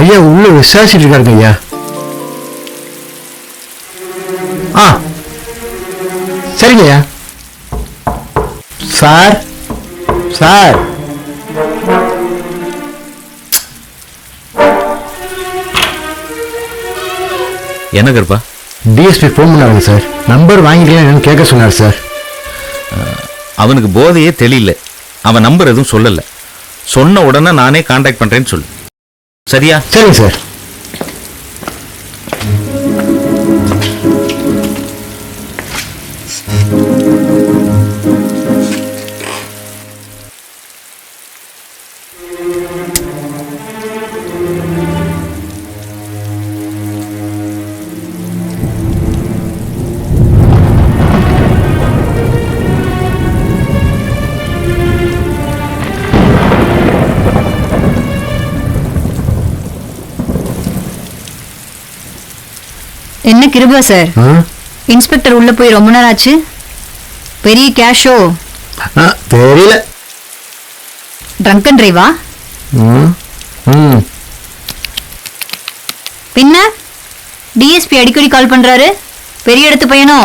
ஐயா உள்ள விசாரிச்சுட்டு இருக்காருங்க ஐயா. ஆ சரிங்க ஐயா. சார் சார் என்ன கருப்பா? டிஎஸ்பி ஃபோன் பண்ணாருங்க சார். நம்பர் வாங்கிக்கலாம் கேட்க சொன்னார் சார். அவனுக்கு போதையே தெரியல. அவன் நம்பர் எதுவும் சொல்லலை. சொன்ன உடனே நானே கான்டாக்ட் பண்றேன்னு சொல்லு. சரியா? சரிங்க சார். என்ன கிருபா சார், இன்ஸ்பெக்டர் உள்ள போய் ரொம்ப நேரம் ஆச்சு. பெரிய கேஷோ? தெரியல. ட்ரங்க் அண்ட் டிரைவா? பின்ன டிஎஸ்பி அடிக்கடி கால் பண்றாரு. பெரிய இடத்து பையனோ?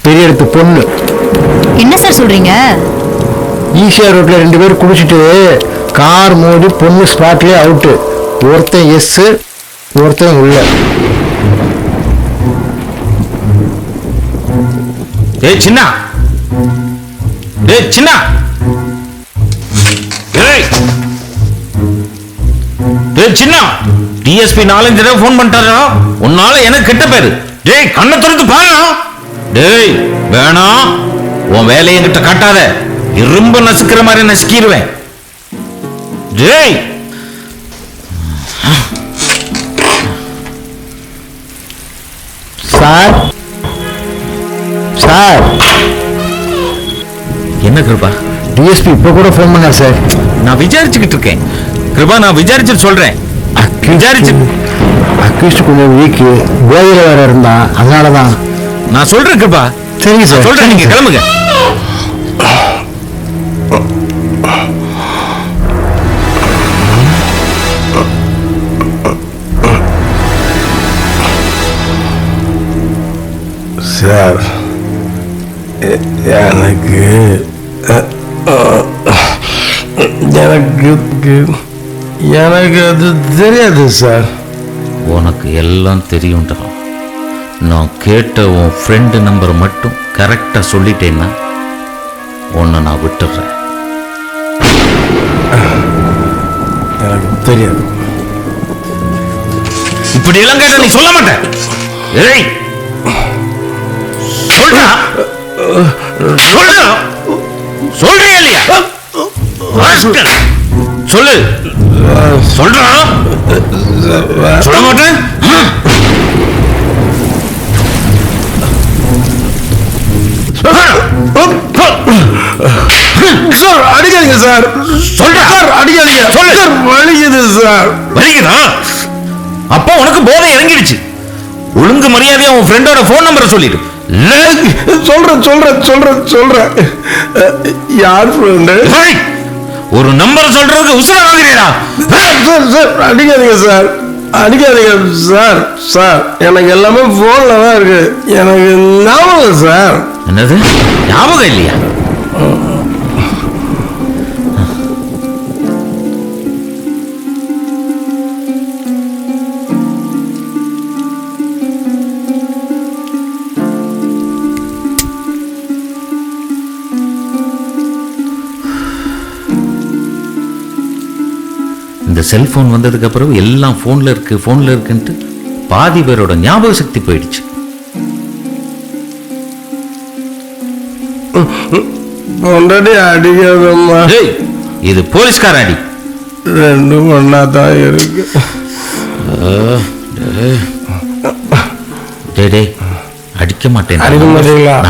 பெரிய இடத்து பொண்ணு. என்ன சார் சொல்றீங்க? ஈசிஆர் ரோட்ல 2 பேர் குடிச்சிட்டு கார் மோதி பொண்ணு ஸ்பாட்லயே அவுட்டு. ஒருத்தன் எஸ், ஒருத்தன் உள்ள. ஏய் சின்னா, ஏய் சின்னா, ஏய் ஏய் சின்னா, டிஎஸ்பி 4-5 தடவை ஃபோன் பண்ணிட்டாரா? உன்னால எனக்கு கெட்ட பேரு. டேய் கண்ணை திறந்து பாரு. டேய் வேணாம், உன் வேலையை என்கிட்ட காட்டாத. இரும்பு நசுக்கிற மாதிரி நசுக்கிடுவேன். டேய் சார் சார். என்ன கிருபா? டிஎஸ்பி இப்ப கூட ஃபோன் பண்ணார் சார். நான் விசாரிச்சுக்கிட்டு இருக்கேன் கிருபா. நான் விசாரிச்சுட்டு சொல்றேன். அக்யூஸ்ட் கொஞ்சம் வீக், போதையில வேற இருந்தான், அதனாலதான். நான் சொல்றேன் கிருபா. சரிங்க சார், சொல்றேன். நீங்க கிளம்புங்க. சார் எனக்கு எனக்கு அது தெரியாது சார். உனக்கு எல்லாம் தெரியும்டா. நான் கேட்ட உன் ஃப்ரெண்டு நம்பர் மட்டும் கரெக்டா சொல்லிட்டேன்னா உன்னை நான் விட்டுறேன். எனக்கு தெரியாது. இப்படி எல்லாம் கேட்ட நீ சொல்ல மாட்டேன். ஏய் சொல்றா, சொல்றா, சொல்றியா இல்லையா? சொல்லு. சொல்றா. சொல்ல மாட்டேன். சார் அடிக்காதீங்க சார். சொல்றா. சார் அடிக்காதீங்க. சொல்லு சார். வலிக்குது சார். வலிக்குதா? அப்போ உனக்கு போதை இறங்கிடுச்சு. ஒழுங்கு மரியாதையா உன் ஃப்ரெண்டோட ஃபோன் நம்பரை சொல்லிடு. சொல்றேன் சொல்றேன் சொல்றேன் சொல்றேன். யார் ஃப்ரெண்டு? ஒரு நம்பர் சொல்றதுக்கு உசுர வாங்குறீடா. சார் சார் அடிக்காதீங்க சார், அடிக்காதீங்க சார். சார் எனக்கு எல்லாமே போன்ல தான் இருக்கு. எனக்கு ஞாபகம் சார். என்னது ஞாபகம் இல்லையா? இந்த செல்போன் வந்ததுக்கு அப்புறம் எல்லாம் போன்ல இருக்குன்ட்டு பாதி பேரோட ஞாபக சக்தி போயிடுச்சு. அடிக்காதம்மா. இது போலீஸ்கார அடி. 2 ஒண்ணா தான் இருக்கு. அடிக்க மாட்டேன்.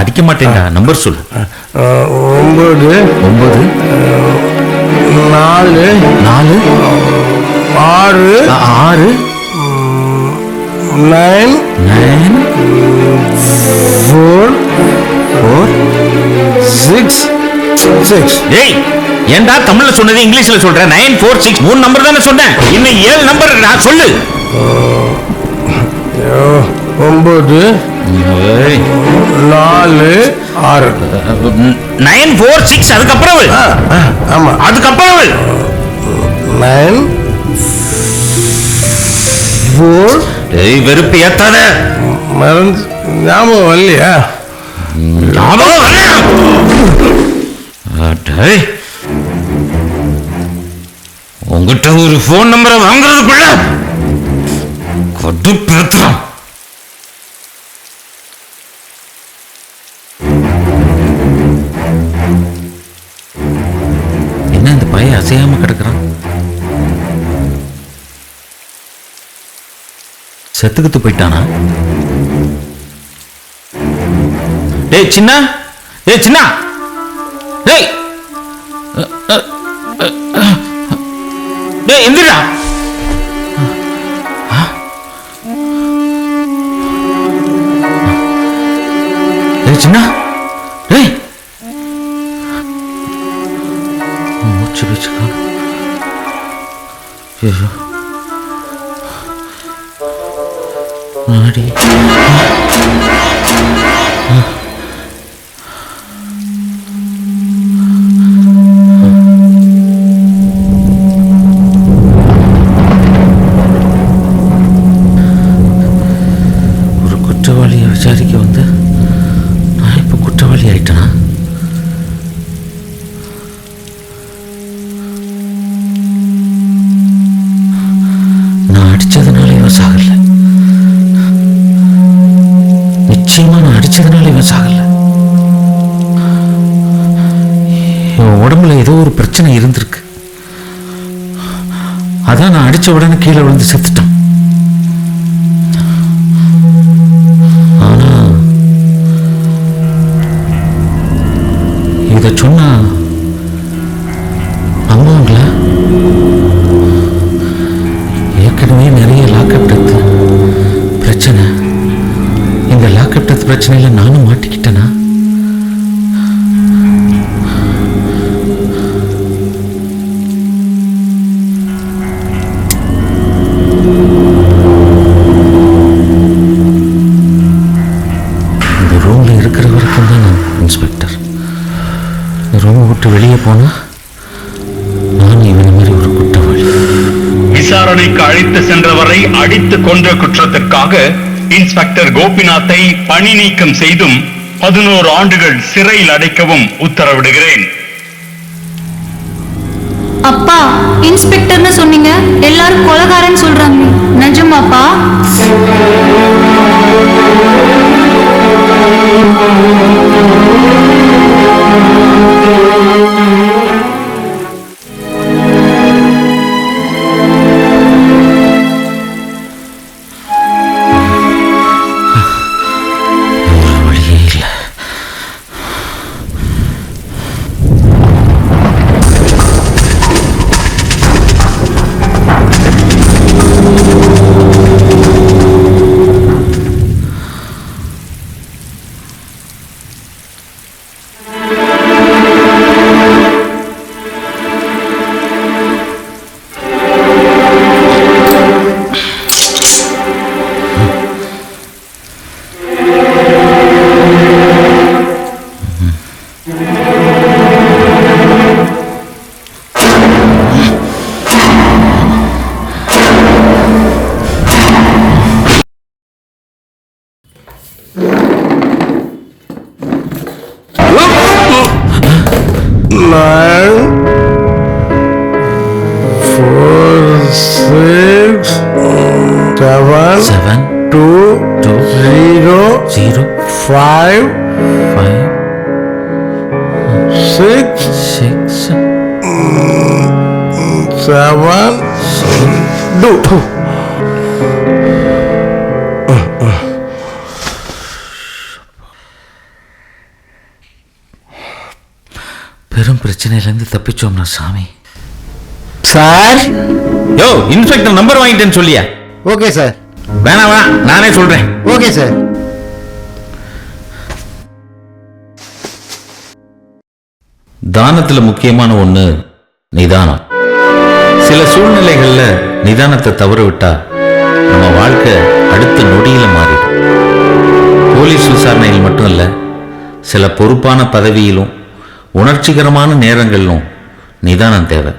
அடிக்க மாட்டேன்டா. நம்பர் சொல்லு. 9 4 4 6 6 9 4 6 6. டேய் ஏன்டா தமிழ்ல சொன்னது இங்கிலீஷ்ல சொல்றேன்? 946 3 நம்பர் தானே சொன்னேன். இன்னும் 7 நம்பர் நான் சொல்லு. 9 4 6 946 அதுக்கப்புறம் ஆமா அதுக்கப்புறம் 9 4 ஏய் வெறுப்பு ஏத்தாத. மறந்து ஞாபகம் வரலையா? ஞாபகம் வரலையா? டேய் உங்ககிட்ட ஒரு போன் நம்பரை வாங்குறதுக்குள்ள கடுப்பேத்துறான். என்ன இந்த பையன் அசையாம கிடக்குறான்? செத்துக்கிட்டு போயிட்டானா? டேய் சின்ன, டேய் சின்ன, டேய் டேய் எந்திரா. டேய் சின்ன, டேய் மூச்சு பிடிச்சுக்கா. ஐயோ நாடி ஒரு குற்றவாளியை விசாரிக்க வந்து நான் இப்ப குற்றவாளி ஆயிட்டேனா? நான் அடிச்சதுனால இவன் சாகல. நிச்சயமா நான் அடிச்சதுனால இவன் சாகல. இவன் உடம்புல ஏதோ ஒரு பிரச்சனை இருந்திருக்கு. அதான் நான் அடிச்ச உடனே கீழே விழுந்து செத்துட்டான். ஆனா இத சொன்னா அம்மாங்களா? ஏற்கனவே நிறைய லாக்அப் டெத் பிரச்சனை. இந்த லாக்அப் டெத் பிரச்சனையில நானும் மாட்டிக்கிட்டேனா? இந்த ரூம்ல இருக்கிற வரைக்கும் தான் நான் இன்ஸ்பெக்டர். இந்த ரூமை விட்டு வெளியே போனா நான் இவனை மாதிரி ஒரு குற்றவாளி. விசாரணைக்கு அழைத்து சென்றவரை அடித்து கொன்ற குற்றத்திற்காக இன்ஸ்பெக்டர் கோபிநாத்தை பணி நீக்கம் செய்தும் 11 ஆண்டுகள் சிறையில் அடைக்கவும் உத்தரவிடுகிறேன். அப்பா இன்ஸ்பெக்டர்னு சொன்னீங்க, எல்லாரும் கொலைகாரன்னு சொல்றாங்க. நிஜமாப்பா? வழியே இல்லை. Seven, 2 0 0 5 5 6 6 7 2. பெரும் பிரச்சனையிலேருந்து தப்பிச்சோம்னா சாமி. சார். யோ இன்ஸ்பெக்டர் நம்பர் வாங்கிட்டேன்னு சொல்லியா? Okay sir. வேணாம் வேணாம், நானே சொல்றேன். Okay sir. தானத்துல முக்கியமான ஒண்ணு நிதானம். சில சூழ்நிலைகள்ல நிதானத்தை தவற விட்டா நம்ம வாழ்க்கை அடுத்த நொடியில மாறிடும். போலீஸ் விசாரணையில் மட்டும் இல்ல, சில பொறுப்பான பதவியிலும் உணர்ச்சிகரமான நேரங்களிலும் நிதானம் தேவை.